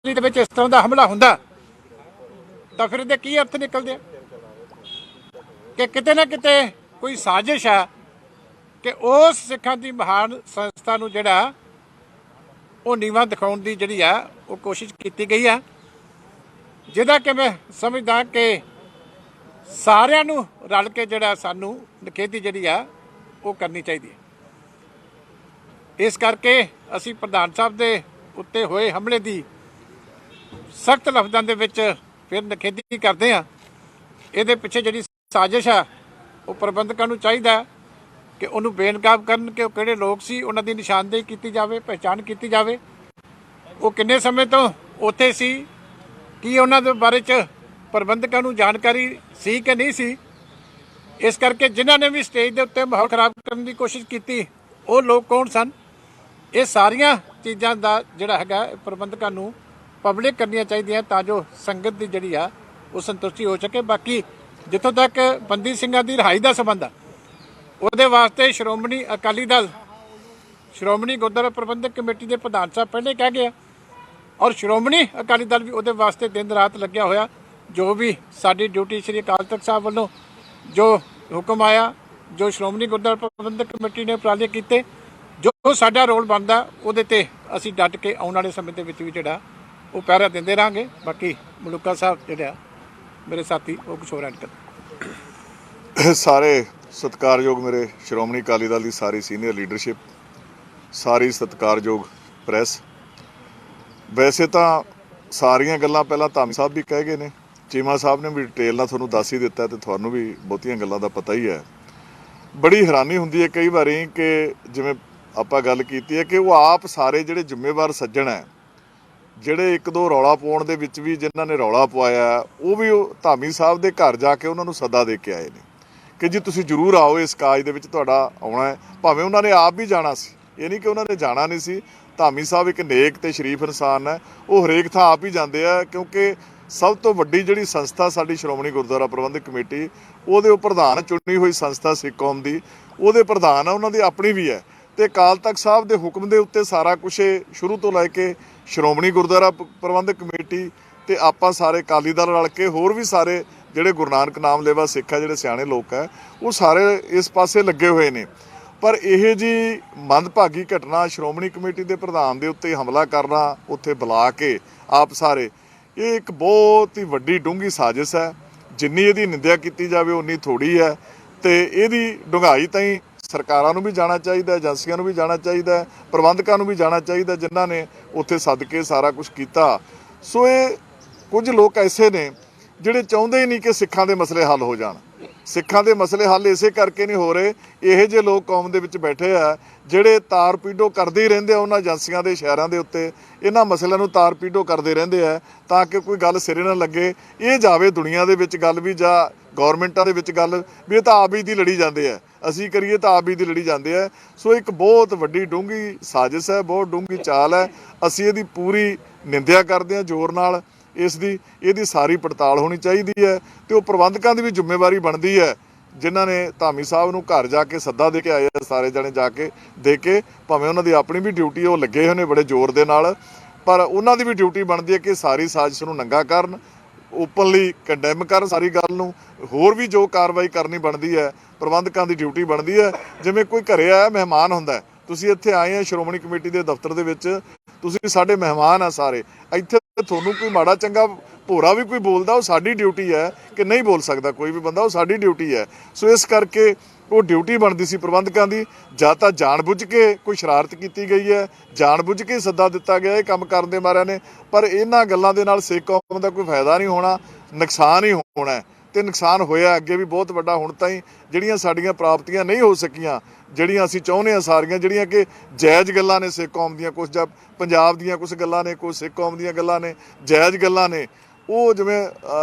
ਦੇ ਵਿੱਚ ਇਸ ਤਰ੍ਹਾਂ ਦਾ ਹਮਲਾ ਹੁੰਦਾ ਤਾਂ ਫਿਰ ਇਹਦੇ ਕੀ ਅਰਥ ਨਿਕਲਦੇ ਆ ਕਿ ਕਿਤੇ ਨਾ ਕਿਤੇ ਕੋਈ ਸਾਜ਼ਿਸ਼ ਆ ਕਿ ਉਸ ਸਿੱਖਾਂ ਦੀ ਮਹਾਨ ਸੰਸਥਾ ਨੂੰ ਜਿਹੜਾ ਉਹ ਨੀਵਾਂ ਦਿਖਾਉਣ ਦੀ ਜਿਹੜੀ ਆ ਉਹ ਕੋਸ਼ਿਸ਼ ਕੀਤੀ ਗਈ ਆ, ਜਿਹਦਾ ਕਿ ਮੈਂ ਸਮਝਦਾ ਕਿ ਸਾਰਿਆਂ ਨੂੰ ਰਲ ਕੇ ਜਿਹੜਾ ਸਾਨੂੰ ਨਿਖੇਧੀ ਜਿਹੜੀ ਆ ਉਹ ਕਰਨੀ ਚਾਹੀਦੀ ਹੈ। ਇਸ ਕਰਕੇ ਅਸੀਂ ਪ੍ਰਧਾਨ ਸਾਹਿਬ ਦੇ ਉੱਤੇ ਹੋਏ ਹਮਲੇ ਦੀ ਸਖਤ ਲਫ਼ਜ਼ਾਂ ਦੇ ਵਿੱਚ ਫਿਰ ਨਿਖੇਧੀ ਕਰਦੇ ਹਾਂ। ਇਹਦੇ ਪਿੱਛੇ ਜਿਹੜੀ ਸਾਜ਼ਿਸ਼ ਆ ਉਹ ਪ੍ਰਬੰਧਕਾਂ ਨੂੰ ਚਾਹੀਦਾ ਕਿ ਉਹਨੂੰ ਬੇਨਕਾਬ ਕਰਨ ਕਿ ਉਹ ਕਿਹੜੇ ਲੋਕ ਸੀ, ਉਹਨਾਂ ਦੀ ਨਿਸ਼ਾਨਦੇਹੀ ਕੀਤੀ ਜਾਵੇ, ਪਹਿਚਾਣ ਕੀਤੀ ਜਾਵੇ, ਉਹ ਕਿੰਨੇ ਸਮੇਂ ਤੋਂ ਉੱਥੇ ਸੀ, ਕੀ ਉਹਨਾਂ ਦੇ ਬਾਰੇ 'ਚ ਪ੍ਰਬੰਧਕਾਂ ਨੂੰ ਜਾਣਕਾਰੀ ਸੀ ਕਿ ਨਹੀਂ ਸੀ। ਇਸ ਕਰਕੇ ਜਿਨ੍ਹਾਂ ਨੇ ਵੀ ਸਟੇਜ ਦੇ ਉੱਤੇ ਮਾਹੌਲ ਖਰਾਬ ਕਰਨ ਦੀ ਕੋਸ਼ਿਸ਼ ਕੀਤੀ ਉਹ ਲੋਕ ਕੌਣ ਸਨ। ਇਹ ਸਾਰੀਆਂ ਚੀਜ਼ਾਂ ਦਾ ਜਿਹੜਾ ਹੈਗਾ ਪ੍ਰਬੰਧਕਾਂ ਨੂੰ ਪਬਲਿਕ ਕਰਨੀਆਂ ਚਾਹੀਦੀਆਂ ਤਾਂ ਜੋ ਸੰਗਤ ਦੀ ਜਿਹੜੀ ਆ ਉਹ ਸੰਤੁਸ਼ਟੀ ਹੋ ਸਕੇ। ਬਾਕੀ ਜਿੱਥੋਂ ਤੱਕ ਬੰਦੀ ਸਿੰਘਾਂ ਦੀ ਰਿਹਾਈ ਦਾ ਸੰਬੰਧ ਆ ਉਹਦੇ ਵਾਸਤੇ ਸ਼੍ਰੋਮਣੀ ਅਕਾਲੀ ਦਲ, ਸ਼੍ਰੋਮਣੀ ਗੁਰਦੁਆਰਾ ਪ੍ਰਬੰਧਕ ਕਮੇਟੀ ਦੇ ਪ੍ਰਧਾਨ ਸਾਹਿਬ ਪਹਿਲੇ ਕਹਿ ਗਏ ਔਰ ਸ਼੍ਰੋਮਣੀ ਅਕਾਲੀ ਦਲ ਵੀ ਉਹਦੇ ਵਾਸਤੇ ਦਿਨ ਰਾਤ ਲੱਗਿਆ ਹੋਇਆ। ਜੋ ਵੀ ਸਾਡੀ ਡਿਊਟੀ ਸ਼੍ਰੀ ਅਕਾਲ ਤਖਤ ਸਾਹਿਬ ਵੱਲੋਂ ਜੋ ਹੁਕਮ ਆਇਆ, ਜੋ ਸ਼੍ਰੋਮਣੀ ਗੁਰਦੁਆਰਾ ਪ੍ਰਬੰਧਕ ਕਮੇਟੀ ਨੇ ਉਪਰਾਲੇ ਕੀਤੇ, ਜੋ ਸਾਡਾ ਰੋਲ ਬਣਦਾ ਉਹਦੇ ਤੇ ਅਸੀਂ ਡਟ ਕੇ ਆਉਣ ਵਾਲੇ ਸਮੇਂ ਦੇ ਵਿੱਚ ਵੀ ਜਿਹੜਾ ਉਹ ਪਹਿਰਾ ਦਿੰਦੇ ਰਹਾਂਗੇ। ਬਾਕੀ ਮਲੂਕਾ ਸਾਹਿਬ ਜਿਹੜਾ ਮੇਰੇ ਸਾਥੀ ਉਹ ਕੁਛ ਹੋਰ ਐਡ ਕਰ। ਸਾਰੇ ਸਤਿਕਾਰਯੋਗ ਮੇਰੇ ਸ਼੍ਰੋਮਣੀ ਅਕਾਲੀ ਦਲ ਦੀ ਸਾਰੀ ਸੀਨੀਅਰ ਲੀਡਰਸ਼ਿਪ, ਸਾਰੀ ਸਤਿਕਾਰਯੋਗ ਪ੍ਰੈਸ, ਵੈਸੇ ਤਾਂ ਸਾਰੀਆਂ ਗੱਲਾਂ ਪਹਿਲਾਂ ਧਾਮੀ ਸਾਹਿਬ ਵੀ ਕਹਿ ਗਏ ਨੇ, ਚੀਮਾ ਸਾਹਿਬ ਨੇ ਵੀ ਡਿਟੇਲ ਨਾਲ ਤੁਹਾਨੂੰ ਦੱਸ ਹੀ ਦਿੱਤਾ ਤੇ ਤੁਹਾਨੂੰ ਵੀ ਬਹੁਤੀਆਂ ਗੱਲਾਂ ਦਾ ਪਤਾ ਹੀ ਹੈ। ਬੜੀ ਹੈਰਾਨੀ ਹੁੰਦੀ ਹੈ ਕਈ ਵਾਰੀ ਕਿ ਜਿਵੇਂ ਆਪਾਂ ਗੱਲ ਕੀਤੀ ਹੈ ਕਿ ਉਹ ਆਪ ਸਾਰੇ ਜਿਹੜੇ ਜ਼ਿੰਮੇਵਾਰ ਸੱਜਣ ਹੈ, ਜਿਹੜੇ ਇੱਕ ਦੋ ਰੌਲਾ ਪਾਉਣ ਦੇ ਵਿੱਚ ਵੀ ਜਿਨ੍ਹਾਂ ਨੇ ਰੌਲਾ ਪਵਾਇਆ ਉਹ ਵੀ ਉਹ ਧਾਮੀ ਸਾਹਿਬ ਦੇ ਘਰ ਜਾ ਕੇ ਉਹਨਾਂ ਨੂੰ ਸੱਦਾ ਦੇ ਕੇ ਆਏ ਨੇ ਕਿ ਜੀ ਤੁਸੀਂ ਜ਼ਰੂਰ ਆਓ, ਇਸ ਕਾਜ ਦੇ ਵਿੱਚ ਤੁਹਾਡਾ ਆਉਣਾ ਹੈ। ਭਾਵੇਂ ਉਹਨਾਂ ਨੇ ਆਪ ਵੀ ਜਾਣਾ ਸੀ, ਇਹ ਨਹੀਂ ਕਿ ਉਹਨਾਂ ਨੇ ਜਾਣਾ ਨਹੀਂ ਸੀ। ਧਾਮੀ ਸਾਹਿਬ ਇੱਕ ਨੇਕ ਤੇ ਸ਼ਰੀਫ ਇਨਸਾਨ ਹੈ, ਉਹ ਹਰੇਕ ਥਾਂ ਆਪ ਹੀ ਜਾਂਦੇ ਆ ਕਿਉਂਕਿ ਸਭ ਤੋਂ ਵੱਡੀ ਜਿਹੜੀ ਸੰਸਥਾ ਸਾਡੀ ਸ਼੍ਰੋਮਣੀ ਗੁਰਦੁਆਰਾ ਪ੍ਰਬੰਧਕ ਕਮੇਟੀ, ਉਹਦੇ ਉਹ ਪ੍ਰਧਾਨ ਚੁਣੀ ਹੋਈ ਸੰਸਥਾ ਸਿੱਖ ਕੌਮ ਦੀ, ਉਹਦੇ ਪ੍ਰਧਾਨ ਆ, ਉਹਨਾਂ ਦੀ ਆਪਣੀ ਵੀ ਹੈ ਤੇ ਅਕਾਲ ਤਖਤ ਸਾਹਿਬ ਦੇ ਹੁਕਮ ਦੇ ਉੱਤੇ ਸਾਰਾ ਕੁਛ ਸ਼ੁਰੂ ਤੋਂ ਲੈ ਕੇ ਸ਼੍ਰੋਮਣੀ ਗੁਰਦੁਆਰਾ ਪ੍ਰਬੰਧਕ ਕਮੇਟੀ ਤੇ ਆਪਾਂ ਸਾਰੇ ਅਕਾਲੀ ਦਲ ਰਲ ਕੇ ਹੋਰ ਵੀ ਸਾਰੇ ਜਿਹੜੇ ਗੁਰੂ ਨਾਨਕ ਨਾਮ ਲੇਵਾ ਸਿੱਖ ਹੈ, ਜਿਹੜੇ ਸਿਆਣੇ ਲੋਕ ਹੈ, ਉਹ ਸਾਰੇ ਇਸ ਪਾਸੇ ਲੱਗੇ ਹੋਏ ਨੇ। ਪਰ ਇਹ ਜੀ ਮੰਦਭਾਗੀ ਘਟਨਾ ਸ਼੍ਰੋਮਣੀ ਕਮੇਟੀ ਦੇ ਪ੍ਰਧਾਨ ਦੇ ਉੱਤੇ ਹਮਲਾ ਕਰਨਾ, ਉੱਥੇ ਬੁਲਾ ਕੇ ਆਪ ਸਾਰੇ, ਇਹ ਇੱਕ ਬਹੁਤ ਹੀ ਵੱਡੀ ਡੂੰਘੀ ਸਾਜ਼ਿਸ਼ ਹੈ। ਜਿੰਨੀ ਇਹਦੀ ਨਿੰਦਿਆ ਕੀਤੀ ਜਾਵੇ ਉਨੀ ਥੋੜ੍ਹੀ ਹੈ ਤੇ ਇਹਦੀ ਡੂੰਘਾਈ ਤਾਈਂ ਸਰਕਾਰਾਂ ਨੂੰ ਵੀ ਜਾਣਾ ਚਾਹੀਦਾ, ਏਜੰਸੀਆਂ ਨੂੰ ਵੀ ਜਾਣਾ ਚਾਹੀਦਾ, ਪ੍ਰਬੰਧਕਾਂ ਨੂੰ ਵੀ ਜਾਣਾ ਚਾਹੀਦਾ ਜਿਨ੍ਹਾਂ ਨੇ ਉੱਥੇ ਸੱਦ ਕੇ ਸਾਰਾ ਕੁਝ ਕੀਤਾ। ਸੋ ਇਹ ਕੁਝ ਲੋਕ ਐਸੇ ਨੇ ਜਿਹੜੇ ਚਾਹੁੰਦੇ ਹੀ ਨਹੀਂ ਕਿ ਸਿੱਖਾਂ ਦੇ ਮਸਲੇ ਹੱਲ ਹੋ ਜਾਣ। ਸਿੱਖਾਂ ਦੇ ਮਸਲੇ ਹੱਲ ਇਸੇ ਕਰਕੇ ਨਹੀਂ ਹੋ ਰਹੇ, ਇਹੋ ਜਿਹੇ ਲੋਕ ਕੌਮ ਦੇ ਵਿੱਚ ਬੈਠੇ ਆ ਜਿਹੜੇ ਤਾਰ ਪੀਡੋ ਕਰਦੇ ਹੀ ਰਹਿੰਦੇ ਆ ਉਹਨਾਂ ਏਜੰਸੀਆਂ ਦੇ ਸ਼ਹਿਰਾਂ ਦੇ ਉੱਤੇ, ਇਹਨਾਂ ਮਸਲਿਆਂ ਨੂੰ ਤਾਰ ਪੀਡੋ ਕਰਦੇ ਰਹਿੰਦੇ ਆ ਤਾਂ ਕਿ ਕੋਈ ਗੱਲ ਸਿਰੇ ਨਾ ਲੱਗੇ। ਇਹ ਜਾਵੇ ਦੁਨੀਆ ਦੇ ਵਿੱਚ ਗੱਲ ਵੀ ਜਾਂ ਗੌਰਮੈਂਟਾਂ ਦੇ ਵਿੱਚ ਗੱਲ ਵੀ ਇਹ ਤਾਂ ਆਪ ਹੀ ਦੀ ਲੜੀ ਜਾਂਦੇ ਆ, ਅਸੀਂ ਕਰੀਏ ਤਾਂ ਆਪ ਹੀ ਦੀ ਲੜੀ ਜਾਂਦੇ ਆ। ਸੋ ਇੱਕ ਬਹੁਤ ਵੱਡੀ ਡੂੰਘੀ ਸਾਜ਼ਿਸ਼ ਹੈ, ਬਹੁਤ ਡੂੰਘੀ ਚਾਲ ਹੈ। ਅਸੀਂ ਇਹਦੀ ਪੂਰੀ ਨਿੰਦਿਆ ਕਰਦੇ ਹਾਂ ਜ਼ੋਰ ਨਾਲ। ਇਹਦੀ ਸਾਰੀ ਪੜਤਾਲ ਹੋਣੀ ਚਾਹੀਦੀ ਹੈ ਤੇ ਉਹ ਪ੍ਰਬੰਧਕਾਂ ਦੀ ਵੀ ਜ਼ਿੰਮੇਵਾਰੀ ਬਣਦੀ ਹੈ ਜਿਨ੍ਹਾਂ ਨੇ ਧਾਮੀ ਸਾਹਿਬ ਨੂੰ ਘਰ ਜਾ ਕੇ ਸੱਦਾ ਦੇ ਕੇ ਆਏ ਆ, ਸਾਰੇ ਜਣੇ ਜਾ ਕੇ ਦੇ ਕੇ, ਭਾਵੇਂ ਉਹਨਾਂ ਦੀ ਆਪਣੀ ਵੀ ਡਿਊਟੀ ਉਹ ਲੱਗੇ ਹੋਏ ਨੇ ਬੜੇ ਜ਼ੋਰ ਦੇ ਨਾਲ, ਪਰ ਉਹਨਾਂ ਦੀ ਵੀ ਡਿਊਟੀ ਬਣਦੀ ਹੈ ਕਿ ਸਾਰੀ ਸਾਜ਼ਿਸ਼ ਨੂੰ ਨੰਗਾ ਕਰਨ, ਓਪਨਲੀ ਕੰਡੈਮ ਕਰਨ ਸਾਰੀ ਗੱਲ ਨੂੰ। ਹੋਰ ਵੀ ਜੋ ਕਾਰਵਾਈ ਕਰਨੀ ਬਣਦੀ ਹੈ ਪ੍ਰਬੰਧਕਾਂ ਦੀ ਡਿਊਟੀ ਬਣਦੀ ਹੈ। ਜਿਵੇਂ ਕੋਈ ਘਰੇ ਆਇਆ ਮਹਿਮਾਨ ਹੁੰਦਾ, ਤੁਸੀਂ ਇੱਥੇ ਆਏ ਆ ਸ਼੍ਰੋਮਣੀ ਕਮੇਟੀ ਦੇ ਦਫ਼ਤਰ ਦੇ ਵਿੱਚ, ਤੁਸੀਂ ਸਾਡੇ ਮਹਿਮਾਨ ਆ ਸਾਰੇ, ਇੱਥੇ ਤੁਹਾਨੂੰ ਕੋਈ ਮਾੜਾ ਚੰਗਾ ਭੋਰਾ ਵੀ ਕੋਈ ਬੋਲਦਾ ਉਹ ਸਾਡੀ ਡਿਊਟੀ ਹੈ ਕਿ ਨਹੀਂ ਬੋਲ ਸਕਦਾ ਕੋਈ ਵੀ ਬੰਦਾ, ਉਹ ਸਾਡੀ ਡਿਊਟੀ ਹੈ। ਸੋ ਇਸ ਕਰਕੇ ਉਹ ਡਿਊਟੀ ਬਣਦੀ ਸੀ ਪ੍ਰਬੰਧਕਾਂ ਦੀ। ਜਾਂ ਤਾਂ ਜਾਣਬੁੱਝ ਕੇ ਕੋਈ ਸ਼ਰਾਰਤ ਕੀਤੀ ਗਈ ਹੈ, ਜਾਣਬੁੱਝ ਕੇ ਸੱਦਾ ਦਿੱਤਾ ਗਿਆ ਇਹ ਕੰਮ ਕਰਨ ਦੇ ਮਾਰਿਆਂ ਨੇ, ਪਰ ਇਹਨਾਂ ਗੱਲਾਂ ਦੇ ਨਾਲ ਸਿੱਖ ਕੌਮ ਦਾ ਕੋਈ ਫਾਇਦਾ ਨਹੀਂ ਹੋਣਾ, ਨੁਕਸਾਨ ਹੀ ਹੋਣਾ ਤੇ ਨੁਕਸਾਨ ਹੋਇਆ ਅੱਗੇ ਵੀ ਬਹੁਤ ਵੱਡਾ। ਹੁਣ ਤਾਈਂ ਜਿਹੜੀਆਂ ਸਾਡੀਆਂ ਪ੍ਰਾਪਤੀਆਂ ਨਹੀਂ ਹੋ ਸਕੀਆਂ, ਜਿਹੜੀਆਂ ਅਸੀਂ ਚਾਹੁੰਦੇ ਹਾਂ ਸਾਰੀਆਂ, ਜਿਹੜੀਆਂ ਕਿ ਜਾਇਜ਼ ਗੱਲਾਂ ਨੇ ਸਿੱਖ ਕੌਮ ਦੀਆਂ, ਕੁਝ ਜਾਂ ਪੰਜਾਬ ਦੀਆਂ ਕੁਝ ਗੱਲਾਂ ਨੇ, ਕੁਝ ਸਿੱਖ ਕੌਮ ਦੀਆਂ ਗੱਲਾਂ ਨੇ, ਜਾਇਜ਼ ਗੱਲਾਂ ਨੇ, ਉਹ ਜਿਵੇਂ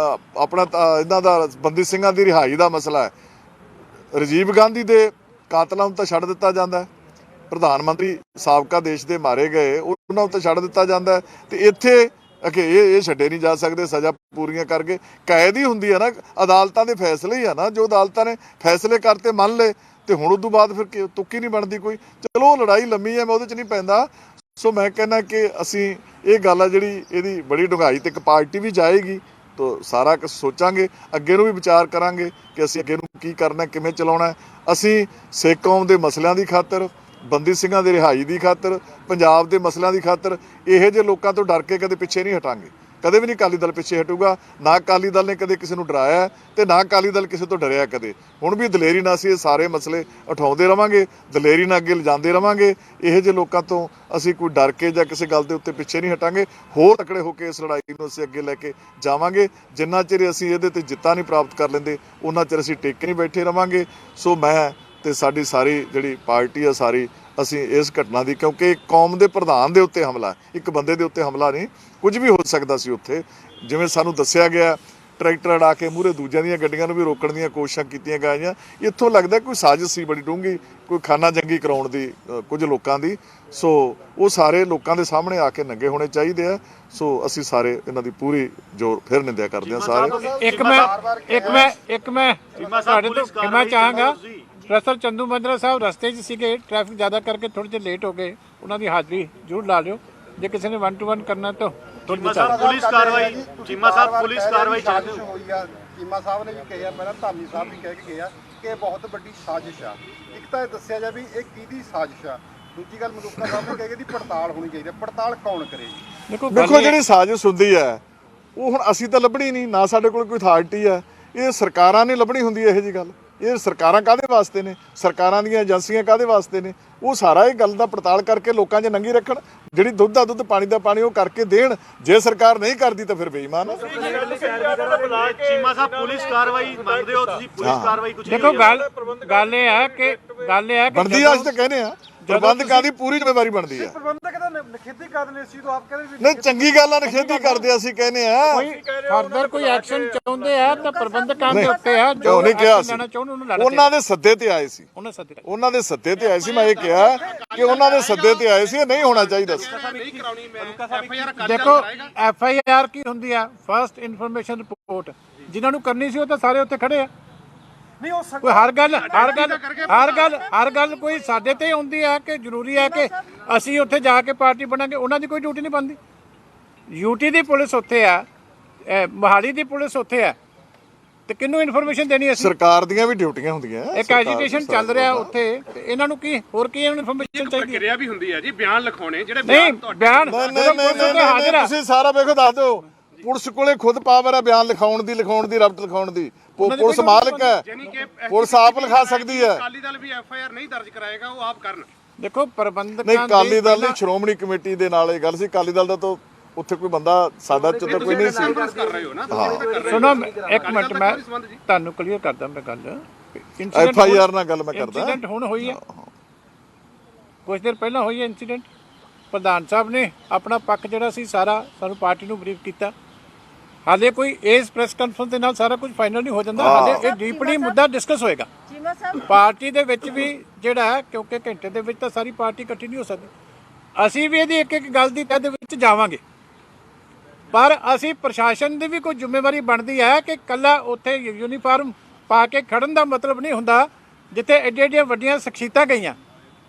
ਆਪਣਾ ਇਹਨਾਂ ਦਾ ਬੰਦੀ ਸਿੰਘਾਂ ਦੀ ਰਿਹਾਈ ਦਾ ਮਸਲਾ ਹੈ, ਰਾਜੀਵ ਗਾਂਧੀ ਦੇ ਕਾਤਲਾਂ ਨੂੰ ਤਾਂ ਛੱਡ ਦਿੱਤਾ ਜਾਂਦਾ, ਪ੍ਰਧਾਨ ਮੰਤਰੀ ਸਾਬਕਾ ਦੇਸ਼ ਦੇ ਮਾਰੇ ਗਏ ਉਹਨਾਂ ਨੂੰ ਤਾਂ ਛੱਡ ਦਿੱਤਾ ਜਾਂਦਾ, ਤੇ ਇੱਥੇ ਕਿ ਇਹ ਛੱਡੇ ਨਹੀਂ ਜਾ ਸਕਦੇ ਸਜ਼ਾ ਪੂਰੀਆਂ ਕਰਕੇ। ਕੈਦ ਹੀ ਹੁੰਦੀ ਹੈ ਨਾ, ਅਦਾਲਤਾਂ ਦੇ ਫੈਸਲੇ ਹੀ ਆ ਨਾ, ਜੋ ਅਦਾਲਤਾਂ ਨੇ ਫੈਸਲੇ ਕਰਤੇ ਮੰਨ ਲਏ ਤੇ ਹੁਣ ਉਦੋਂ ਬਾਅਦ ਫਿਰ ਤੁੱਕੀ ਨਹੀਂ ਬਣਦੀ ਕੋਈ। ਚਲੋ ਲੜਾਈ ਲੰਮੀ ਹੈ, ਮੈਂ ਉਹਦੇ 'ਚ ਨਹੀਂ ਪੈਂਦਾ, ਸੋ ਮੈਂ ਕਹਿੰਦਾ ਕਿ ਅਸੀਂ ਇਹ ਗੱਲ ਆ ਜਿਹੜੀ ਇਹਦੀ ਬੜੀ ਡੂੰਘਾਈ ਤੇ ਇੱਕ ਪਾਰਟੀ ਵੀ ਜਾਏਗੀ ਤਾਂ ਸਾਰਾ ਕੁਝ ਸੋਚਾਂਗੇ, ਅੱਗੇ ਨੂੰ ਵੀ ਵਿਚਾਰ ਕਰਾਂਗੇ ਕਿ ਅਸੀਂ ਅੱਗੇ ਨੂੰ ਕੀ ਕਰਨਾ, ਕਿਵੇਂ ਚਲਾਉਣਾ। ਅਸੀਂ ਸਿੱਖ ਕੌਮ ਦੇ ਮਸਲਿਆਂ ਦੀ ਖਾਤਰ, ਬੰਦੀ ਸਿੰਘਾਂ ਦੇ ਰਿਹਾਈ ਦੀ ਖਾਤਰ, ਪੰਜਾਬ ਦੇ ਮਸਲਿਆਂ ਦੀ ਖਾਤਰ ਇਹੋ ਜਿਹੇ ਲੋਕਾਂ ਤੋਂ ਡਰ ਕੇ ਕਦੇ ਪਿੱਛੇ ਨਹੀਂ ਹਟਾਂਗੇ। ਕਦੇ ਵੀ ਨਹੀਂ ਅਕਾਲੀ ਦਲ ਪਿੱਛੇ ਹਟੂਗਾ। ਨਾ ਅਕਾਲੀ ਦਲ ਨੇ ਕਦੇ ਕਿਸੇ ਨੂੰ ਡਰਾਇਆ ਤੇ ਨਾ ਅਕਾਲੀ ਦਲ ਕਿਸੇ ਤੋਂ ਡਰਿਆ ਕਦੇ। ਹੁਣ ਵੀ ਦਲੇਰੀ ਨਾਲ ਅਸੀਂ ਇਹ ਸਾਰੇ ਮਸਲੇ ਉਠਾਉਂਦੇ ਰਵਾਂਗੇ, ਦਲੇਰੀ ਨਾਲ ਅੱਗੇ ਲਿਜਾਂਦੇ ਰਵਾਂਗੇ। ਇਹੋ ਜਿਹੇ ਲੋਕਾਂ ਤੋਂ ਅਸੀਂ ਕੋਈ ਡਰ ਕੇ ਜਾਂ ਕਿਸੇ ਗੱਲ ਦੇ ਉੱਤੇ ਪਿੱਛੇ ਨਹੀਂ ਹਟਾਂਗੇ। ਹੋਰ ਤਕੜੇ ਹੋ ਕੇ ਇਸ ਲੜਾਈ ਨੂੰ ਅਸੀਂ ਅੱਗੇ ਲੈ ਕੇ ਜਾਵਾਂਗੇ। ਜਿੰਨਾ ਚਿਰ ਅਸੀਂ ਇਹਦੇ ਤੇ ਜਿੱਤਾਂ ਨਹੀਂ ਪ੍ਰਾਪਤ ਕਰ ਲੈਂਦੇ ਉਹਨਾਂ ਚਿਰ ਅਸੀਂ ਟਿਕ ਨਹੀਂ ਬੈਠੇ ਰਵਾਂਗੇ। ਸੋ ਮੈਂ ਤੇ ਸਾਡੀ ਸਾਰੀ ਜਿਹੜੀ ਪਾਰਟੀ ਆ ਸਾਰੀ, ਅਸੀਂ ਇਸ ਘਟਨਾ ਦੀ, ਕਿਉਂਕਿ ਕੌਮ ਦੇ ਪ੍ਰਧਾਨ ਦੇ ਉੱਤੇ ਹਮਲਾ, ਇੱਕ ਬੰਦੇ ਦੇ ਉੱਤੇ ਹਮਲਾ ਨਹੀਂ, ਕੁਝ ਵੀ ਹੋ ਸਕਦਾ ਸੀ ਉੱਥੇ। ਜਿਵੇਂ ਸਾਨੂੰ ਦੱਸਿਆ ਗਿਆ ਟਰੈਕਟਰ ਅੜਾ ਕੇ ਮੂਹਰੇ ਦੂਜਿਆਂ ਦੀਆਂ ਗੱਡੀਆਂ ਨੂੰ ਵੀ ਰੋਕਣ ਦੀਆਂ ਕੋਸ਼ਿਸ਼ਾਂ ਕੀਤੀਆਂ ਗਈਆਂ। ਇੱਥੋਂ ਲੱਗਦਾ ਕੋਈ ਸਾਜ਼ਿਸ਼ ਸੀ ਬੜੀ ਡੂੰਘੀ, ਕੋਈ ਖਾਨਾ ਜੰਗੀ ਕਰਾਉਣ ਦੀ ਕੁਝ ਲੋਕਾਂ ਦੀ। ਸੋ ਉਹ ਸਾਰੇ ਲੋਕਾਂ ਦੇ ਸਾਹਮਣੇ ਆ ਕੇ ਨੰਗੇ ਹੋਣੇ ਚਾਹੀਦੇ ਆ। ਸੋ ਅਸੀਂ ਸਾਰੇ ਇਹਨਾਂ ਦੀ ਪੂਰੀ ਜ਼ੋਰ ਫਿਰ ਨਿੰਦਿਆ ਕਰਦੇ ਹਾਂ ਸਾਰੇ। ਇੱਕ ਮੈਂ ਤੁਹਾਡੇ ਤੋਂ ਖਿਮਾ ਚਾਹਾਂਗਾ। ਪ੍ਰੋਫੈਸਰ ਚੰਦੂ ਮੰਦਰਾ ਸਾਹਿਬ ਰਸਤੇ 'ਚ ਸੀਗੇ, ਟ੍ਰੈਫਿਕ ਜ਼ਿਆਦਾ ਕਰਕੇ ਥੋੜ੍ਹੇ ਜਿਹੇ ਲੇਟ ਹੋ ਗਏ। ਉਹਨਾਂ ਦੀ ਹਾਜ਼ਰੀ ਜ਼ਰੂਰ ਲਾ ਲਿਓ। ਜੇ ਕਿਸੇ ਨੇ 1 to 1 ਕਰਨਾ ਤਾਂ ਚੀਮਾ ਸਾਹਿਬ ਪੁਲਿਸ ਕਾਰਵਾਈ ਚਾਹੁੰਦੇ ਹੋ? ਹੋਈ ਆ। ਚੀਮਾ ਸਾਹਿਬ ਨੇ ਵੀ ਕਿਹਾ, ਪਹਿਲਾਂ ਧਾਮੀ ਸਾਹਿਬ ਵੀ ਕਹਿ ਕੇ ਗਏ ਆ ਕਿ ਇਹ ਬਹੁਤ ਵੱਡੀ ਸਾਜ਼ਿਸ਼ ਆ। ਇੱਕ ਤਾਂ ਇਹ ਦੱਸਿਆ ਜਾ ਵੀ ਇਹ ਕਿਹਦੀ ਸਾਜ਼ਿਸ਼ ਆ। ਦੂਜੀ ਗੱਲ ਮਲੂਕਾ ਸਾਹਿਬ ਨੇ ਕਿਹਾ ਕਿ ਇਹਦੀ ਪੜਤਾਲ ਹੋਣੀ ਚਾਹੀਦੀ ਹੈ। ਪੜਤਾਲ ਕੌਣ ਕਰੇਗੀ? ਦੇਖੋ ਜਿਹੜੀ ਸਾਜ਼ਿਸ਼ ਹੁੰਦੀ ਹੈ ਉਹ ਹੁਣ ਅਸੀਂ ਤਾਂ ਲੱਭਣੀ ਨਹੀਂ, ਨਾ ਸਾਡੇ ਕੋਲ ਕੋਈ ਅਥਾਰਟੀ ਹੈ। ਇਹ ਸਰਕਾਰਾਂ ਨੇ ਲੱਭਣੀ ਹੁੰਦੀ ਹੈ ਇਹੋ ਜਿਹੀ ਗੱਲ। ਇਹ ਸਰਕਾਰਾਂ ਕਾਹਦੇ ਵਾਸਤੇ ਨੇ, ਸਰਕਾਰਾਂ ਦੀਆਂ ਏਜੰਸੀਆਂ ਕਾਹਦੇ ਵਾਸਤੇ ਨੇ? ਉਹ ਸਾਰਾ ਇਹ ਗੱਲ ਦਾ ਪੜਤਾਲ ਕਰਕੇ ਲੋਕਾਂ 'ਚ ਨੰਗੀ ਰੱਖਣ। ਜਿਹੜੀ ਦੁੱਧ ਦਾ ਦੁੱਧ, ਪਾਣੀ ਦਾ ਪਾਣੀ ਉਹ ਕਰਕੇ ਦੇਣ। ਜੇ ਸਰਕਾਰ ਨਹੀਂ ਕਰਦੀ ਤਾਂ ਫਿਰ ਬੇਈਮਾਨ ਹੈ। ਚੀਮਾ ਸਾਹਿਬ ਪੁਲਿਸ ਕਾਰਵਾਈ ਮੰਗਦੇ ਹੋ ਤੁਸੀਂ? ਪੁਲਿਸ ਕਾਰਵਾਈ ਕੁਝ ਦੇਖੋ ਗੱਲ ਇਹ ਹੈ ਕਿ ਬਣਦੀ ਅੱਜ ਤਾਂ ਕਹਿੰਦੇ ਆ ਪ੍ਰਬੰਧਕਾਂ ਦੀ ਪੂਰੀ ਜ਼ਿੰਮੇਵਾਰੀ ਬਣਦੀ ਹੈ। ਪ੍ਰਬੰਧਕ ਦਾ ਨਖੇਦੀ ਕਰਦੇ ਸੀ ਤਾਂ ਆਪ ਕਹਿੰਦੇ ਨਹੀਂ, ਚੰਗੀ ਗੱਲ ਆ, ਨਖੇਦੀ ਕਰਦੇ ਅਸੀਂ ਕਹਿੰਦੇ ਆ। ਕੋਈ ਫਰਦਰ ਕੋਈ ਐਕਸ਼ਨ ਚਾਹੁੰਦੇ ਆ ਤਾਂ ਪ੍ਰਬੰਧਕਾਂ ਦੇ ਉੱਤੇ ਆ। ਜੋ ਨਹੀਂ ਕਿਹਾ ਸੀ, ਲੈਣਾ ਚਾਹੁੰਦੇ ਉਹਨੂੰ ਲੜਨਾ ਉਹਨਾਂ ਦੇ ਸੱਦੇ ਤੇ ਆਏ ਸੀ। ਉਹਨਾਂ ਦੇ ਸੱਦੇ ਤੇ ਆਏ ਸੀ। ਮੈਂ ਇਹ ਕਿਹਾ ਕਿ ਉਹਨਾਂ ਦੇ ਸੱਦੇ ਤੇ ਆਏ ਸੀ, ਇਹ ਨਹੀਂ ਹੋਣਾ ਚਾਹੀਦਾ ਸੀ। ਦੇਖੋ FIR ਕੀ ਹੁੰਦੀ ਆ? First information report. ਜਿਨ੍ਹਾਂ ਨੂੰ ਕਰਨੀ ਸੀ ਉਹ ਤਾਂ ਸਾਰੇ ਉੱਥੇ ਖੜੇ ਆ। ਨਹੀਂ ਹੋ ਕੋਈ ਹਰ ਗੱਲ ਕੋਈ ਸਾਡੇ ਤੇ ਆਉਂਦੀ ਹੈ ਕਿ ਜ਼ਰੂਰੀ ਹੈ ਕਿ ਅਸੀਂ ਉੱਥੇ ਜਾ ਕੇ ਪਾਰਟੀ ਬਣਾਂਗੇ। ਉਹਨਾਂ ਦੀ ਕੋਈ ਡਿਊਟੀ ਨਹੀਂ ਬਣਦੀ। UT ਦੀ ਪੁਲਿਸ ਉੱਥੇ ਆ, ਮੋਹਾਲੀ ਦੀ ਪੁਲਿਸ ਉੱਥੇ ਆ, ਤੇ ਕਿਹਨੂੰ ਇਨਫੋਰਮੇਸ਼ਨ ਦੇਣੀ? ਅਸੀਂ ਸਰਕਾਰ ਦੀਆਂ ਵੀ ਡਿਊਟੀਆਂ ਹੁੰਦੀਆਂ। ਇੱਕ ਐਜੀਟੇਸ਼ਨ ਚੱਲ ਰਿਹਾ ਉੱਥੇ, ਤੇ ਇਹਨਾਂ ਨੂੰ ਕੀ ਹੋਰ ਕੀ ਇਨਫੋਰਮੇਸ਼ਨ ਚਾਹੀਦੀ? ਪ੍ਰਕਿਰਿਆ ਵੀ ਹੁੰਦੀ ਹੈ ਜੀ, ਬਿਆਨ ਲਿਖਾਉਣੇ ਜਿਹੜੇ ਨਹੀਂ ਬਿਆਨ ਤੁਸੀਂ ਸਾਰਾ ਵੇਖੋ, ਦੱਸ ਦਿਓ। ਪੁਲਿਸ ਕੋਲੇ ਖੁਦ ਪਾਵਰ ਹੈ ਬਿਆਨ ਲਿਖਾਉਣ ਦੀ, ਰਪਟ ਲਿਖਾਉਣ ਦੀ। ਪੁਲਿਸ ਮਾਲਕ ਹੈ, ਪੁਲਿਸ ਆਪ ਲਿਖਾ ਸਕਦੀ ਹੈ। ਅਕਾਲੀ ਦਲ ਵੀ FIR ਨਹੀਂ ਦਰਜ ਕਰਾਏਗਾ, ਉਹ ਆਪ ਕਰਨ। ਦੇਖੋ ਪ੍ਰਬੰਧਕਾਂ ਨਹੀਂ, ਅਕਾਲੀ ਦਲ ਨਹੀਂ, ਸ਼੍ਰੋਮਣੀ ਕਮੇਟੀ ਦੇ ਨਾਲ ਇਹ ਗੱਲ ਸੀ। ਅਕਾਲੀ ਦਲ ਦਾ ਤਾਂ ਉੱਥੇ ਕੋਈ ਬੰਦਾ ਸਾਡਾ ਚ ਤਾਂ ਕੋਈ ਨਹੀਂ ਸੀ। ਕਰ ਰਹੇ ਹੋ ਨਾ? ਸੁਣੋ ਇੱਕ ਮਿੰਟ, ਮੈਂ ਤੁਹਾਨੂੰ ਕਲੀਅਰ ਕਰਦਾ। ਮੈਂ ਗੱਲ FIR ਨਾਲ ਗੱਲ ਮੈਂ ਕਰਦਾ। ਇੰਸੀਡੈਂਟ ਹੁਣ ਹੋਈ ਹੈ, ਕੁਝ ਦੇਰ ਪਹਿਲਾਂ ਹੋਈ ਹੈ ਇੰਸੀਡੈਂਟ। ਪ੍ਰਧਾਨ ਸਾਹਿਬ ਨੇ ਆਪਣਾ ਪੱਖ ਜਿਹੜਾ ਸੀ ਸਾਰਾ ਸਾਨੂੰ ਪਾਰਟੀ ਨੂੰ ਬਰੀਫ ਕੀਤਾ। ਹਾਲੇ ਕੋਈ ਇਸ ਪ੍ਰੈਸ ਕਾਨਫਰੰਸ ਦੇ ਨਾਲ ਸਾਰਾ ਕੁਝ ਫਾਈਨਲ ਨਹੀਂ ਹੋ ਜਾਂਦਾ। ਹਾਲੇ ਇਹ ਡੀਪਲੀ ਮੁੱਦਾ ਡਿਸਕਸ ਹੋਏਗਾ ਪਾਰਟੀ ਦੇ ਵਿੱਚ ਵੀ ਜਿਹੜਾ ਹੈ, ਕਿਉਂਕਿ ਘੰਟੇ ਦੇ ਵਿੱਚ ਤਾਂ ਸਾਰੀ ਪਾਰਟੀ ਇਕੱਠੀ ਨਹੀਂ ਹੋ ਸਕਦੀ। ਅਸੀਂ ਵੀ ਇਹਦੀ ਇੱਕ ਇੱਕ ਗੱਲ ਦੀ ਤਹਿ ਦੇ ਵਿੱਚ ਜਾਵਾਂਗੇ, ਪਰ ਅਸੀਂ ਪ੍ਰਸ਼ਾਸਨ ਦੀ ਵੀ ਕੋਈ ਜ਼ਿੰਮੇਵਾਰੀ ਬਣਦੀ ਹੈ ਕਿ ਕੱਲਾ ਉੱਥੇ ਯੂਨੀਫਾਰਮ ਪਾ ਕੇ ਖੜਨ ਦਾ ਮਤਲਬ ਨਹੀਂ ਹੁੰਦਾ। ਜਿੱਥੇ ਐਡੀਆਂ ਵੱਡੀਆਂ ਸ਼ਖਸੀਅਤਾਂ ਗਈਆਂ,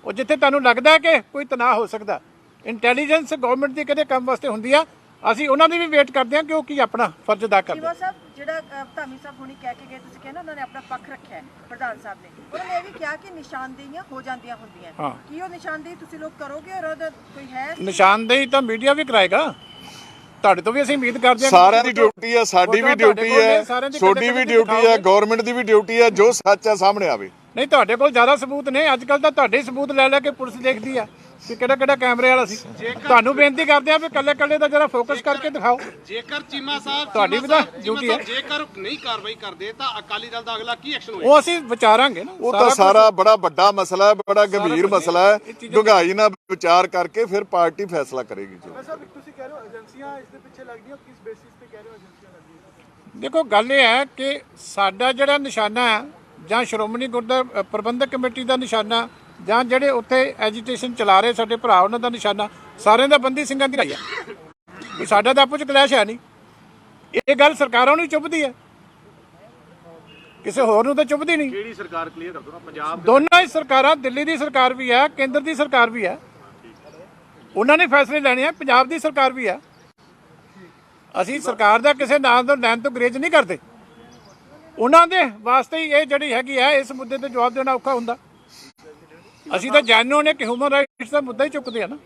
ਉਹ ਜਿੱਥੇ ਤੁਹਾਨੂੰ ਲੱਗਦਾ ਕਿ ਕੋਈ ਤਣਾਅ ਹੋ ਸਕਦਾ, ਇੰਟੈਲੀਜੈਂਸ ਗਵਰਨਮੈਂਟ ਦੀ ਕਿਹੜੇ ਕੰਮ ਵਾਸਤੇ ਹੁੰਦੀ ਆ, ਅਸੀਂ ਉਹਨਾਂ ਦੀ ਵੀ ਵੇਟ ਕਰਦੇ ਹਾਂ ਕਿ ਉਹ ਕੀ ਆਪਣਾ ਫਰਜ਼ ਅਦਾ ਕਰਦੇ। ਸਾਹਿਬ ਜਿਹੜਾ ਧਾਮੀ ਸਾਹਿਬ ਹੁਣੀ ਕਹਿ ਕੇ ਗਏ, ਤੁਸੀਂ ਕਹਿੰਦੇ ਉਹਨਾਂ ਨੇ ਆਪਣਾ ਪੱਖ ਰੱਖਿਆ ਪ੍ਰਧਾਨ ਸਾਹਿਬ ਨੇ, ਉਹਨਾਂ ਨੇ ਇਹ ਵੀ ਕਿਹਾ ਕਿ ਨਿਸ਼ਾਨਦੇਹੀਆਂ ਹੋ ਜਾਂਦੀਆਂ ਹੁੰਦੀਆਂ। ਕੀ ਉਹ ਨਿਸ਼ਾਨਦੇਹੀ ਤੁਸੀਂ ਲੋਕ ਕਰੋਗੇ ਔਰ ਉਹਦਾ ਕੋਈ ਹੈ? ਨਿਸ਼ਾਨਦੇਹੀ ਤਾਂ ਮੀਡੀਆ ਵੀ ਕਰਾਏਗਾ, ਤੁਹਾਡੇ ਤੋਂ ਵੀ ਅਸੀਂ ਉਮੀਦ ਕਰਦੇ ਹਾਂ। ਸਾਰਿਆਂ ਦੀ ਡਿਊਟੀ ਹੈ, ਸਾਡੀ ਵੀ ਡਿਊਟੀ ਹੈ, ਤੁਹਾਡੀ ਵੀ ਡਿਊਟੀ ਹੈ, ਗਵਰਨਮੈਂਟ ਦੀ ਵੀ ਡਿਊਟੀ ਹੈ। ਜੋ ਸੱਚ ਹੈ ਸਾਹਮਣੇ ਆਵੇ। ਨਹੀਂ, ਤੁਹਾਡੇ ਕੋਲ ਜ਼ਿਆਦਾ ਸਬੂਤ ਨੇ। ਅੱਜ ਕੱਲ ਤਾਂ ਤੁਹਾਡੇ ਸਬੂਤ ਲੈ ਲੈ ਕੇ ਪੁਲਿਸ ਦੇਖਦੀ ਆ ਕਿ ਕਿਹੜਾ ਕੈਮਰੇ ਵਾਲਾ ਸੀ। ਤੁਹਾਨੂੰ ਬੇਨਤੀ ਕਰਦੇ ਆ ਵੀ ਕੱਲੇ ਦਾ ਜਰਾ ਫੋਕਸ ਕਰਕੇ ਦਿਖਾਓ। ਜੇਕਰ ਚੀਮਾ ਸਾਹਿਬ ਤੁਹਾਡੀ ਵੀ ਤਾਂ ਡਿਊਟੀ ਹੈ। ਜੇਕਰ ਨਹੀਂ ਕਾਰਵਾਈ ਕਰਦੇ ਤਾਂ ਅਕਾਲੀ ਦਲ ਦਾ ਅਗਲਾ ਕੀ ਐਕਸ਼ਨ ਹੋਏਗਾ? ਉਹ ਅਸੀਂ ਵਿਚਾਰਾਂਗੇ ਨਾ। ਉਹ ਤਾਂ ਸਾਰਾ ਬੜਾ ਵੱਡਾ ਮਸਲਾ ਹੈ, ਬੜਾ ਗੰਭੀਰ ਮਸਲਾ ਹੈ। ਡੂੰਘਾਈ ਨਾਲ ਵਿਚਾਰ ਕਰਕੇ ਫਿਰ ਪਾਰਟੀ ਫੈਸਲਾ ਕਰੇਗੀ। ਜੀ ਤੁਸੀਂ ਕਹਿ ਰਹੇ ਹੋ ਏਜੰਸੀਆਂ ਇਸ ਦੇ ਪਿੱਛੇ ਲੱਗਦੀਆਂ, ਕਿਸ ਬੇਸਿਸ ਤੇ ਕਹਿ ਰਹੇ ਹੋ ਏਜੰਸੀਆਂ ਲੱਗਦੀਆਂ? ਦੇਖੋ ਗੱਲ ਇਹ ਹੈ ਕਿ ਸਾਡਾ ਜਿਹੜਾ ਨਿਸ਼ਾਨਾ ਹੈ, ਜਾਂ ਸ਼੍ਰੋਮਣੀ ਗੁਰਦੁਆਰਾ ਪ੍ਰਬੰਧਕ ਕਮੇਟੀ ਦਾ ਨਿਸ਼ਾਨਾ, ਜਾਂ ਜਿਹੜੇ ਉੱਥੇ ਐਜੀਟੇਸ਼ਨ ਚਲਾ ਰਹੇ ਸਾਡੇ ਭਰਾ, ਉਹਨਾਂ ਦਾ ਨਿਸ਼ਾਨਾ, ਸਾਰਿਆਂ ਦਾ ਬੰਦੀ ਸਿੰਘਾਂ ਦੀ ਰਾਈ ਹੈ। ਸਾਡਾ ਤਾਂ ਆਪੋ ਚ ਕਲੈਸ਼ ਹੈ ਨਹੀਂ। ਇਹ ਗੱਲ ਸਰਕਾਰਾਂ ਨੂੰ ਹੀ ਚੁੱਭਦੀ ਹੈ, ਕਿਸੇ ਹੋਰ ਨੂੰ ਤਾਂ ਚੁੱਭਦੀ ਨਹੀਂ। ਕਿਹੜੀ ਸਰਕਾਰ? ਕਲੀਅਰ ਕਰ ਦਿਓ ਨਾ। ਪੰਜਾਬ ਦੋਨਾਂ ਹੀ ਸਰਕਾਰਾਂ, ਦਿੱਲੀ ਦੀ ਸਰਕਾਰ ਵੀ ਹੈ, ਕੇਂਦਰ ਦੀ ਸਰਕਾਰ ਵੀ ਹੈ। ਉਹਨਾਂ ਨੇ ਫੈਸਲੇ ਲੈਣੇ ਆ। ਪੰਜਾਬ ਦੀ ਸਰਕਾਰ ਵੀ ਆ, ਅਸੀਂ ਸਰਕਾਰ ਦਾ ਕਿਸੇ ਨਾਂ ਤੋਂ ਲੈਣ ਤੋਂ ਗਰੇਜ ਨਹੀਂ ਕਰਦੇ। ਉਹਨਾਂ ਦੇ ਵਾਸਤੇ ਹੀ ਇਹ ਜਿਹੜੀ ਹੈਗੀ ਆ, ਇਸ ਮੁੱਦੇ ਤੇ ਜਵਾਬ ਦੇਣਾ ਔਖਾ ਹੁੰਦਾ। ਅਸੀਂ ਤਾਂ ਜਾਣੋ ਨੇ ਕਿ ਹਿਊਮਨ ਰਾਈਟਸ ਦਾ ਮੁੱਦਾ ਹੀ ਚੁੱਕਦੇ ਆ ਨਾ,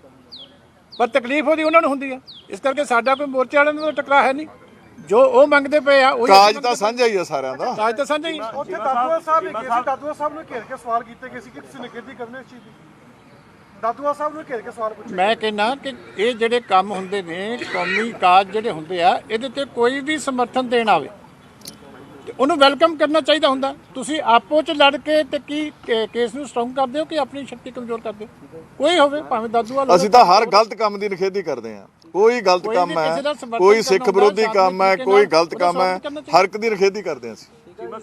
ਪਰ ਤਕਲੀਫ ਉਹਦੀ ਉਹਨਾਂ ਨੂੰ ਹੁੰਦੀ ਆ। ਇਸ ਕਰਕੇ ਸਾਡਾ ਕੋਈ ਮੋਰਚੇ ਵਾਲਿਆਂ ਨਾਲ ਟਕਰਾਅ ਹੈ ਨਹੀਂ। ਜੋ ਉਹ ਮੰਗਦੇ ਪਏ ਆ ਉਹ ਕਾਜ ਤਾਂ ਸਾਂਝਾ ਹੀ ਆ ਸਾਰਿਆਂ ਦਾ। ਕਾਜ ਤਾਂ ਸਾਂਝਾ ਹੀ ਆ। ਉੱਥੇ ਦਾਦੂਆ ਸਾਹਿਬ ਨੇ ਕਿਹਾ ਸੀ, ਦਾਦੂਆ ਸਾਹਿਬ ਨੂੰ ਘੇਰ ਕੇ ਸਵਾਲ ਕੀਤੇ ਗਏ ਸੀ ਕਿ ਤੁਸੀਂ ਨਿਖੇਧੀ ਕਰਨੀ ਇਸ ਚੀਜ਼ ਦੀ। ਦਾਦੂਆ ਸਾਹਿਬ ਨੂੰ ਘੇਰ ਕੇ ਸਵਾਲ ਪੁੱਛੇ। ਮੈਂ ਕਹਿੰਦਾ ਕਿ ਇਹ ਜਿਹੜੇ ਕੰਮ ਹੁੰਦੇ ਨੇ, ਕੌਮੀ ਕਾਜ ਜਿਹੜੇ ਹੁੰਦੇ ਆ, ਇਹਦੇ ਤੇ ਕੋਈ ਵੀ ਸਮਰਥਨ ਦੇਣ ਆਵੇ ਤੇ ਉਹਨੂੰ ਵੈਲਕਮ ਕਰਨਾ ਚਾਹੀਦਾ ਹੁੰਦਾ। ਤੁਸੀਂ ਆਪੋ ਚ ਲੜ ਕੇ ਤੇ ਕੀ ਕੇਸ ਨੂੰ ਸਟਰੋਂਗ ਕਰਦੇ ਹੋ ਕਿ ਆਪਣੀ ਸ਼ਕਤੀ ਕਮਜ਼ੋਰ ਕਰਦੇ ਹੋ? ਕੋਈ ਹੋਵੇ, ਭਾਵੇਂ ਦਾਦੂਆ ਅਸੀਂ ਤਾਂ ਹਰ ਗਲਤ ਕੰਮ ਦੀ ਨਿਖੇਧੀ ਕਰਦੇ ਹਾਂ। ਕੋਈ ਗਲਤ ਕੰਮ ਹੈ, ਕੋਈ ਸਿੱਖ ਵਿਰੋਧੀ ਕੰਮ ਹੈ, ਕੋਈ ਗਲਤ ਕੰਮ ਹੈ, ਹਰ ਇੱਕ ਦੀ ਨਿਖੇਧੀ ਕਰਦੇ ਹਾਂ ਅਸੀਂ। ਚੀਮਾ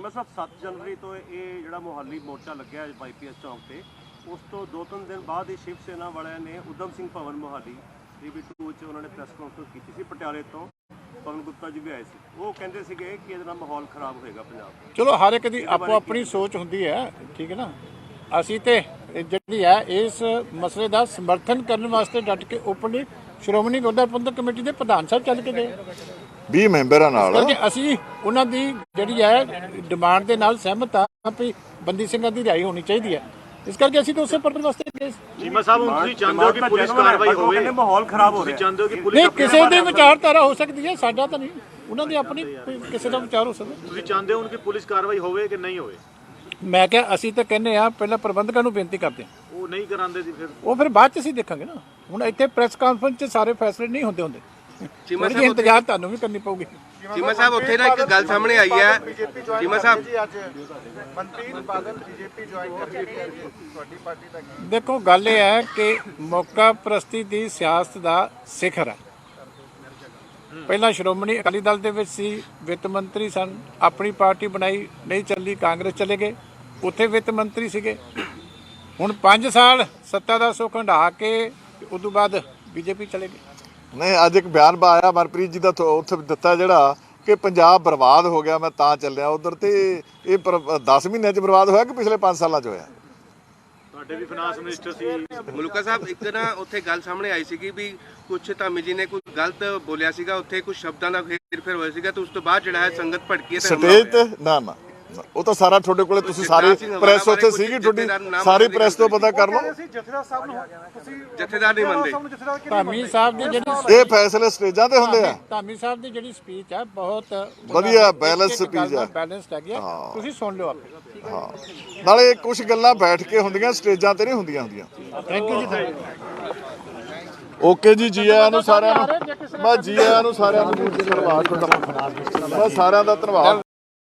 ਸਾਹਿਬ 7 ਜਨਵਰੀ ਤੋਂ ਇਹ ਜਿਹੜਾ ਮੁਹਾਲੀ ਮੋਰਚਾ ਲੱਗਿਆ ਵਾਈਪੀਐਸ ਚੌਂਕ ਤੇ, ਉਸ ਤੋਂ 2-3 ਦਿਨ ਬਾਅਦ ਹੀ ਸ਼ਿਵ ਸੈਨਾ ਵਾਲਿਆਂ ਨੇ ਉਦਮ ਸਿੰਘ ਭਵਨ ਮੁਹਾਲੀ DB2 ਚ ਉਹਨਾਂ ਨੇ ਪ੍ਰੈਸ ਕਾਨਫਰੰਸ ਕੀਤੀ ਸੀ। ਪਟਿਆਲੇ ਤੋਂ ਪਵਨ ਗੁਪਤਾ ਜੀ ਵੀ ਆਏ ਸੀ। ਉਹ ਕਹਿੰਦੇ ਸੀਗੇ ਕਿ ਇਹਦੇ ਨਾਲ ਮਾਹੌਲ ਖਰਾਬ ਹੋਏਗਾ ਪੰਜਾਬ। ਚਲੋ ਹਰ ਇੱਕ ਦੀ ਆਪੋ ਆਪਣੀ ਸੋਚ ਹੁੰਦੀ ਹੈ, ਠੀਕ ਹੈ ਨਾ। ਅਸੀਂ ਤੇ ਜਿਹੜੀ ਹੈ ਇਸ ਮਸਲੇ ਦਾ ਸਮਰਥਨ ਕਰਨ ਵਾਸਤੇ ਡਟ ਕੇ ਓਪਨਲੀ ਸ਼੍ਰੋਮਣੀ ਗੁਰਦੁਆਰਾ ਪ੍ਰਬੰਧਕ ਕਮੇਟੀ ਦੇ ਪ੍ਰਧਾਨ ਸਾਹਿਬ ਚੱਲ ਕੇ ਗਏ। 20 ਮੈਂਬਰਾਂ ਨਾਲ ਕਰਕੇ ਅਸੀਂ ਉਹਨਾਂ ਦੀ ਜਿਹੜੀ ਹੈ ਡਿਮਾਂਡ ਦੇ ਨਾਲ ਸਹਿਮਤ ਆ ਵੀ ਬੰਦੀ ਸਿੰਘਾਂ ਦੀ ਰਿਹਾਈ ਹੋਣੀ ਚਾਹੀਦੀ ਹੈ। ਇਸ ਕਰਕੇ ਅਸੀਂ ਤਾਂ ਉਸੇ ਪਰਪਸ ਵਾਸਤੇ ਗਏ। ਚੀਮਾ ਸਾਹਿਬ ਹੁਣ ਤੁਸੀਂ ਚਾਹੁੰਦੇ ਹੋ ਕਿ ਪੁਲਿਸ ਕਾਰਵਾਈ ਹੋਵੇ? ਕਹਿੰਦੇ ਮਾਹੌਲ ਖਰਾਬ ਹੋ ਰਿਹਾ। ਤੁਸੀਂ ਚਾਹੁੰਦੇ ਹੋ ਕਿ ਪੁਲਿਸ ਨਹੀਂ, ਕਿਸੇ ਦੀ ਵਿਚਾਰਧਾਰਾ ਹੋ ਸਕਦੀ ਹੈ, ਸਾਡਾ ਤਾਂ ਨਹੀਂ। ਉਹਨਾਂ ਦੀ ਆਪਣੀ ਕਿਸੇ ਦਾ ਵਿਚਾਰ ਹੋ ਸਕਦਾ। ਤੁਸੀਂ ਚਾਹੁੰਦੇ ਹੋ ਕਿ ਪੁਲਿਸ ਕਾਰਵਾਈ ਹੋਵੇ ਕਿ ਨਹੀਂ ਹੋਵੇ? ਮੈਂ ਕਿਹਾ ਅਸੀਂ ਤਾਂ ਕਹਿੰਦੇ ਆ, ਪਹਿਲਾਂ ਪ੍ਰਬੰਧਕਾਂ ਨੂੰ ਬੇਨਤੀ ਕਰਦੇ ਹਾਂ। ਉਹ ਨਹੀਂ ਕਰਾਉਂਦੇ ਸੀ ਫਿਰ? ਉਹ ਫਿਰ ਬਾਅਦ ਚ ਅਸੀਂ ਦੇਖਾਂਗੇ ਨਾ। ਹੁਣ ਇੱਥੇ ਪ੍ਰੈਸ ਕਾਨਫਰੰਸ 'ਚ ਸਾਰੇ ਫੈਸਲੇ ਨਹੀਂ ਹੁੰਦੇ। ਚੀਮਾ ਸਾਹਿਬ ਇੰਤਜ਼ਾਰ ਤੁਹਾਨੂੰ ਵੀ ਕਰਨੀ ਪਊਗੀ। ਚੀਮਾ ਸਾਹਿਬ ਉੱਥੇ ਨਾ ਇੱਕ ਗੱਲ ਸਾਹਮਣੇ ਆਈ ਹੈ। ਚੀਮਾ ਸਾਹਿਬ ਅੱਜ ਮਨਪ੍ਰੀਤ ਬਾਦਲ ਬੀਜੇਪੀ ਜੁਆਇਨ ਕਰਕੇ ਤੁਹਾਡੀ ਪਾਰਟੀ ਦਾ ਕੀ? ਦੇਖੋ, ਗੱਲ ਇਹ ਹੈ ਕਿ ਮੌਕਾ ਪ੍ਰਸਤੀ ਦੀ ਸਿਆਸਤ ਦਾ ਸਿਖਰ ਹੈ। ਪਹਿਲਾਂ ਸ਼੍ਰੋਮਣੀ ਅਕਾਲੀ ਦਲ ਦੇ ਵਿੱਚ ਸੀ, ਵਿੱਤ ਮੰਤਰੀ ਸਨ, ਆਪਣੀ ਪਾਰਟੀ ਬਣਾਈ, ਨਹੀਂ ਚੱਲੀ, ਕਾਂਗਰਸ ਚਲੇ ਗਏ, ਉੱਥੇ ਵਿੱਤ ਮੰਤਰੀ ਸੀਗੇ। ਹੁਣ 5 ਸਾਲ ਸੱਤਾ ਦਾ ਸੁੱਖ ਹੰਢਾ ਕੇ ਉਸ ਤੋਂ ਬਾਅਦ ਬੀਜੇਪੀ ਚਲੇ ਗਏ। ਨਹੀਂ, ਅੱਜ ਇੱਕ ਬਿਆਨ ਆਇਆ ਮਨਪ੍ਰੀਤ ਜੀ ਦਾ ਉੱਥੇ ਦਿੱਤਾ ਜਿਹੜਾ ਕਿ ਪੰਜਾਬ ਬਰਬਾਦ ਹੋ ਗਿਆ, ਮੈਂ ਤਾਂ ਚੱਲਿਆ ਉਧਰ। ਤੇ ਇਹ 10 ਮਹੀਨਿਆਂ 'ਚ ਬਰਬਾਦ ਹੋਇਆ ਕਿ ਪਿਛਲੇ 5 ਸਾਲਾਂ 'ਚ ਹੋਇਆ? ਤੁਹਾਡੇ ਵੀ ਫਾਈਨਾਂਸ ਮਿਨਿਸਟਰ ਸੀ ਮਲੂਕਾ ਸਾਹਿਬ। ਇੱਕ ਨਾ ਉੱਥੇ ਗੱਲ ਸਾਹਮਣੇ ਆਈ ਸੀਗੀ ਵੀ ਕੁਛ ਧਾਮੀ ਜੀ ਨੇ ਕੁਝ ਗਲਤ ਬੋਲਿਆ ਸੀਗਾ, ਉੱਥੇ ਕੁਝ ਸ਼ਬਦਾਂ ਦਾ ਹੇਰ-ਫੇਰ ਹੋਇਆ ਸੀਗਾ, ਤੇ ਉਸ ਤੋਂ ਬਾਅਦ ਜਿਹੜਾ ਹੈ ਸੰਗਤ ਭੜਕੀ ਹੈ। ਸਟੇਜ ਤੇ ਨਾ ਉਹ ਤਾਂ ਸਾਰਾ ਤੁਹਾਡੇ ਕੋਲੇ, ਤੁਸੀਂ ਸਾਰੀ ਪ੍ਰੈਸ ਉੱਥੇ ਸੀਗੀ, ਤੁਹਾਡੀ ਸਾਰੀ ਪ੍ਰੈਸ ਤੋਂ ਪਤਾ ਕਰ ਲਓ। ਜਥੇਦਾਰ ਸਾਹਿਬ ਨੂੰ ਤੁਸੀਂ ਜਥੇਦਾਰ ਨਹੀਂ ਮੰਨਦੇ। ਧਾਮੀ ਸਾਹਿਬ ਦੀ ਜਿਹੜੀ ਇਹ ਫੈਸਲੇ ਸਟੇਜਾਂ ਤੇ ਹੁੰਦੇ ਆ। ਧਾਮੀ ਸਾਹਿਬ ਦੀ ਜਿਹੜੀ ਸਪੀਚ ਹੈ ਬਹੁਤ ਵਧੀਆ ਬੈਲੈਂਸ ਸਪੀਚ ਹੈ। ਬੈਲੈਂਸਡ ਹੈਗੀ ਆ, ਤੁਸੀਂ ਸੁਣ ਲਿਓ ਆਪੇ। ਹਾਂ, ਨਾਲੇ ਕੁਝ ਗੱਲਾਂ ਬੈਠ ਕੇ ਹੁੰਦੀਆਂ, ਸਟੇਜਾਂ ਤੇ ਨਹੀਂ ਹੁੰਦੀਆਂ। ਥੈਂਕ ਯੂ ਜੀ। ਓਕੇ ਜੀ, ਜੀ ਆਇਆਂ ਨੂੰ ਸਾਰਿਆਂ ਨੂੰ। ਬਸ ਜੀ ਆਇਆਂ ਨੂੰ ਸਾਰਿਆਂ ਨੂੰ। ਬਸ ਸਾਰਿਆਂ ਦਾ ਧੰਨਵਾਦ।